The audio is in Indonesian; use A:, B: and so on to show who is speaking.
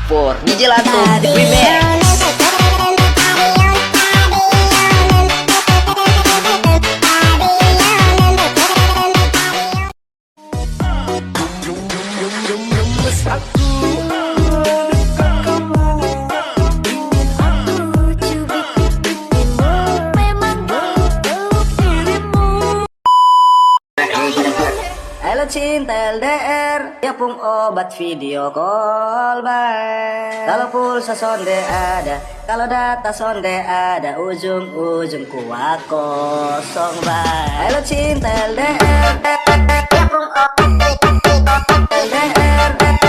A: for DJ Lantung Remix.
B: Halo cinta LDR, ya pung obat video call bye. Kalau pulsa sonde ada, kalau data sonde ada, ujung-ujung kuat kosong bye. Halo cinta LDR, ya pung obat LDR.